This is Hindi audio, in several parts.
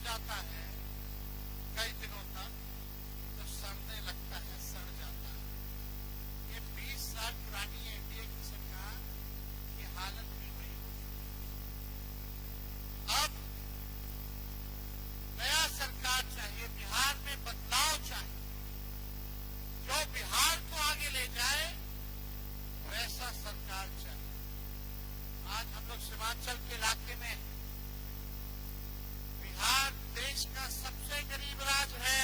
जाता है कई दिनों तक तो सड़ने लगता है, सड़ जाता है। ये 20 साल पुरानी एनडीए की सरकार की हालत भी वही हो चुकी है। अब नया सरकार चाहिए, बिहार में बदलाव चाहिए, जो बिहार को आगे ले जाए वैसा सरकार चाहिए। आज हम लोग सीमांचल के इलाके में, बिहार देश का सबसे गरीब राज्य है।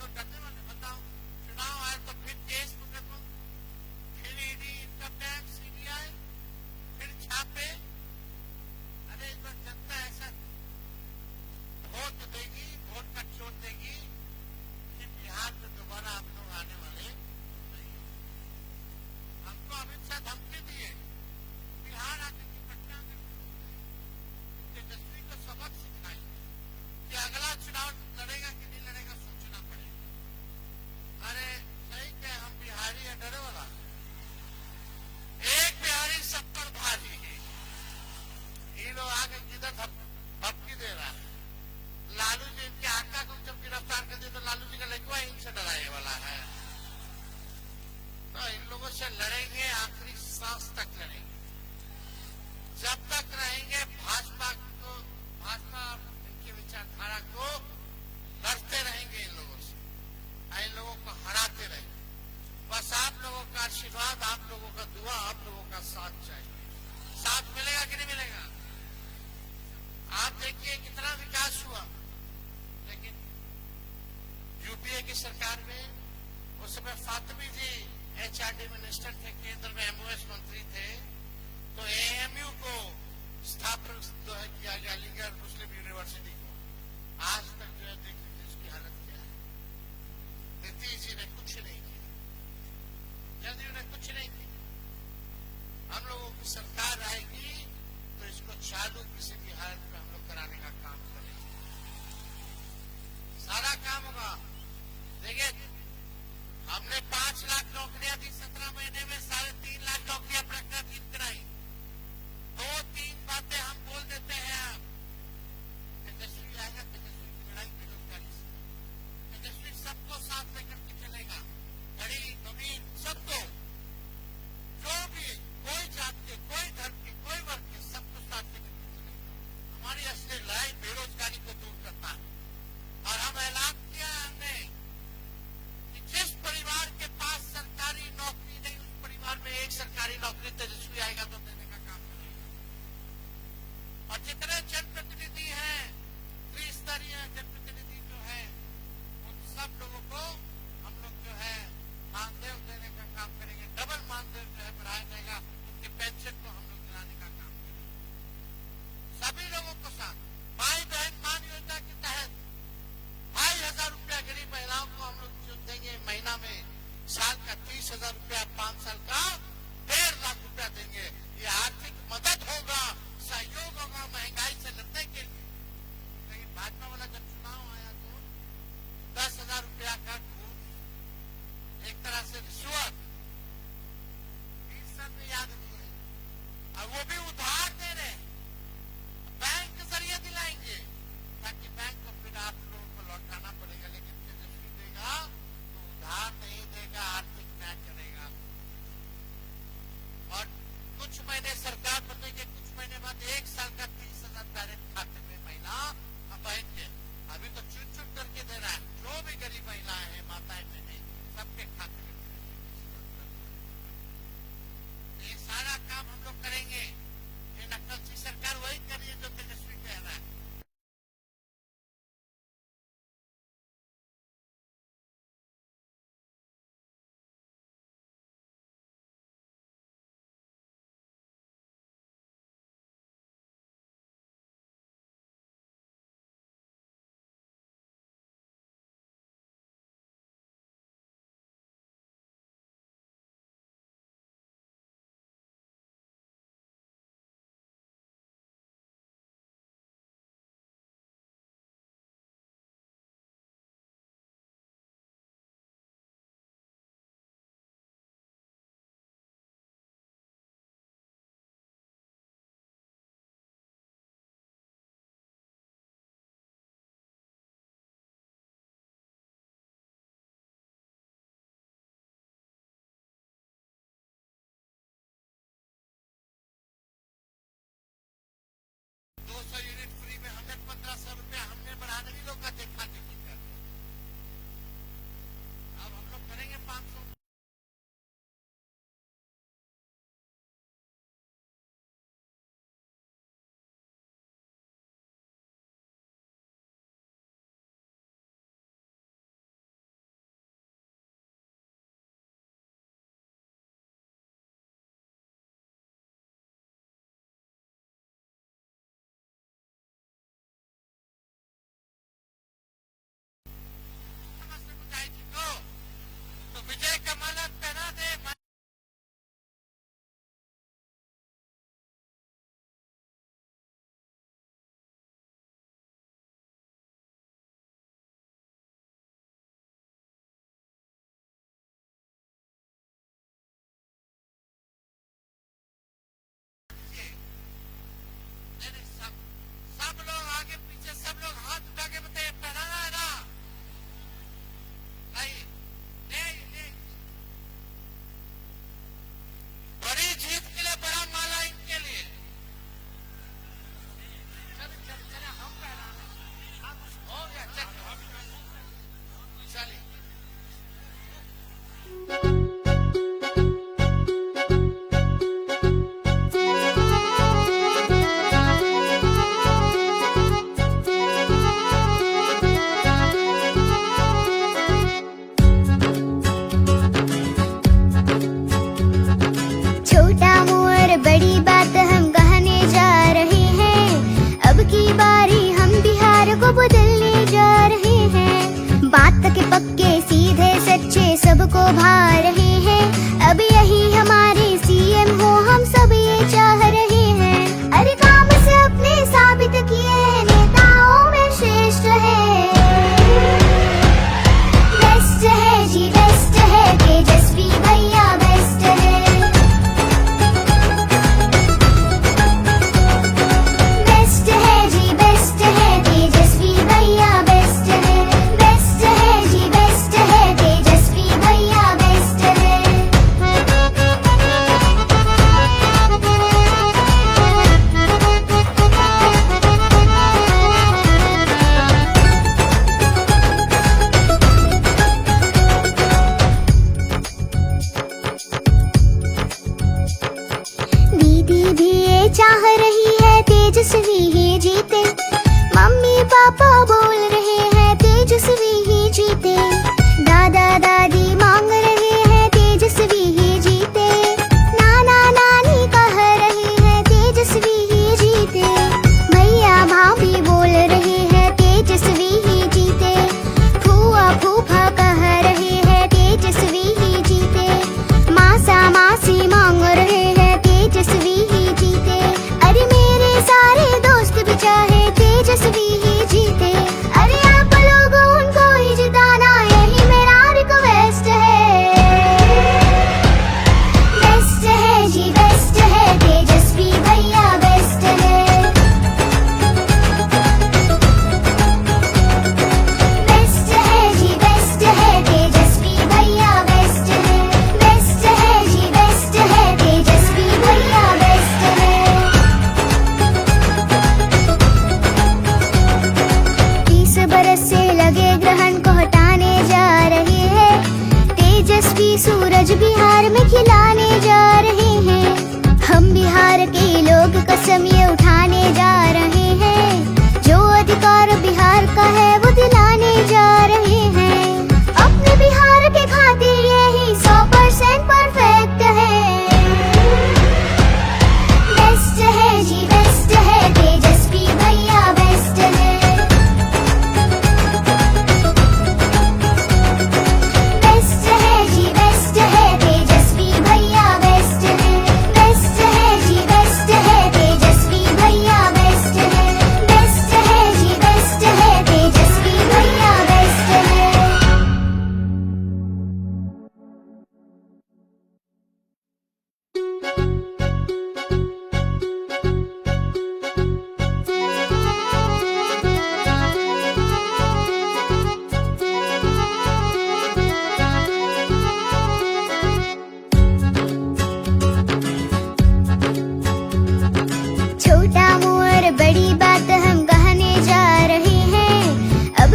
लोग डरने वाले, बताओ चुनाव आए तो फिर केस मुकदमा, फिर ईडी, इनकम टैक्स, सीबीआई, फिर छापे। अरे इस बार जनता ऐसा वोट देगी, वोट का चोट देगी कि बिहार में दोबारा आप लोग आने वाले नहीं। हमको अमित शाह धमकी दिए बिहार आके की पटना में तेजस्वी को सबक सिखाई कि अगला चुनाव लड़ेगा कि नहीं लड़ेगा सोचना पड़ेगा। अरे सही क्या हम बिहारी है, डरे वाला एक बिहारी सब पर भारी है। ये लोग आगे किधर धमकी दे रहा है। लालू जी इनके आका को जब गिरफ्तार कर दिया तो लालू जी का लड़का इनसे डराने वाला है। तो इन लोगों से लड़ेंगे, आखिरी सांस तक लड़ेंगे। जब तक रहेंगे भाजपा को, भाजपा इनकी विचारधारा को लड़ते रहेंगे इन लोगों से, इन लोगों को हराते रहेंगे। बस आप लोगों का आशीर्वाद, आप लोगों का दुआ, आप लोगों का साथ चाहिए। साथ मिलेगा कि नहीं मिलेगा? आप देखिए कितना विकास हुआ, लेकिन यूपीए की सरकार में उस समय फातमी जी एचआरडी मिनिस्टर थे, केंद्र में एमओएस मंत्री थे, तो एएमयू को स्थापित जो है किया गया, अलीगढ़ मुस्लिम यूनिवर्सिटी को। आज तक जो है देख लीजिए उसकी हालत क्या है। नीतीश जी ने कुछ नहीं किया, जदयू ने कुछ नहीं किया। हम लोगों की सरकार आएगी तो इसको चालू किसी भी हालत में हम लोग कराने का काम करेंगे, सारा काम होगा। देखिए हमने 5 लाख नौकरियां दी 17 महीने में, 3.5 लाख नौकरियां प्रकटित कराई। 2-3 बातें हम बोल देते हैं, तेजस्वी आएगा, तेजस्वी की लड़ाई बेरोजगारी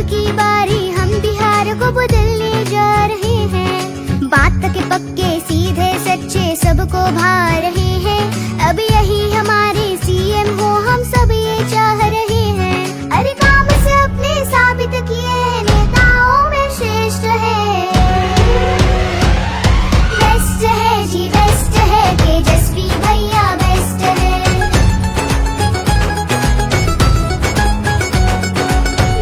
की बारी, हम बिहार को बदलने जा रहे हैं। बात के पक्के सीधे सच्चे सबको भा रहे हैं। अब यही हमारे सीएम हो, हम सब ये चाह रहे हैं। अरे काम से अपने साबित किए हैं, नेताओं में श्रेष्ठ है। बेस्ट है जी बेस्ट है, तेजस्वी भैया बेस्ट है।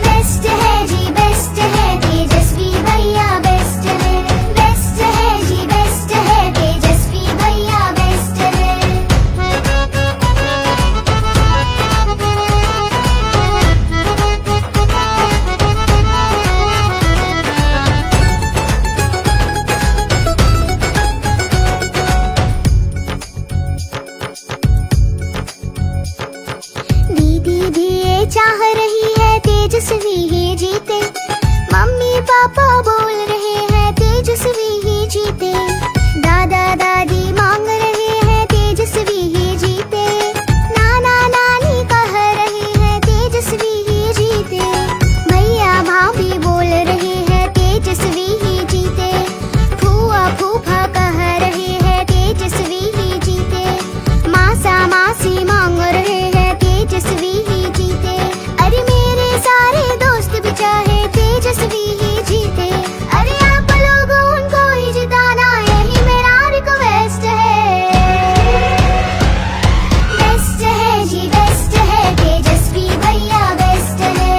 बेस्ट है जी बेस्ट है, तेजस्वी भैया बेस्ट है। बेस्ट है जी बेस्ट है, तेजस्वी भैया बेस्ट है। दीदी भी ये चाह रही है, तेजस्वी ही जीते। मम्मी पापा बोल रहे हैं, तेजस्वी ही जीते। दादा दादी मांग रहे हैं, तेजस्वी ही जीते। नाना नानी कह रहे हैं, तेजस्वी ही जीते। भैया भाभी बोल रहे हैं, तेजस्वी ही जीते। फूआ फूफा कह रहे हैं, तेजस्वी ही जीते। मासा मासी मांग रहे हैं, तेजस्वी ही जीते। अरे मेरे सारे दोस्त भी चाहे तेजस्वी ही जीते। अरे आप लोग उनको ही जिताना, यही मेरा रिक्वेस्ट है। बेस्ट है जी बेस्ट है, तेजस्वी भैया बेस्ट है।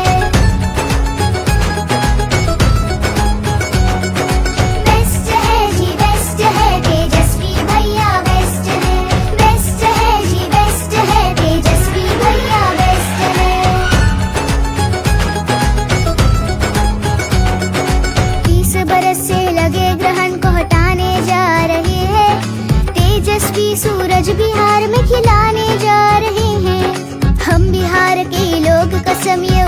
बेस्ट है जी बेस्ट है, तेजस्वी भैया बेस्ट है। बेस्ट है जी बेस्ट है, तेजस्वी भैया बेस्ट है। 30 बरस से लगे ग्रहण को हटाने जा रहे हैं। तेजस्वी सूरज बिहार में खिलाने जा रहे हैं। हम बिहार के लोग कसम ये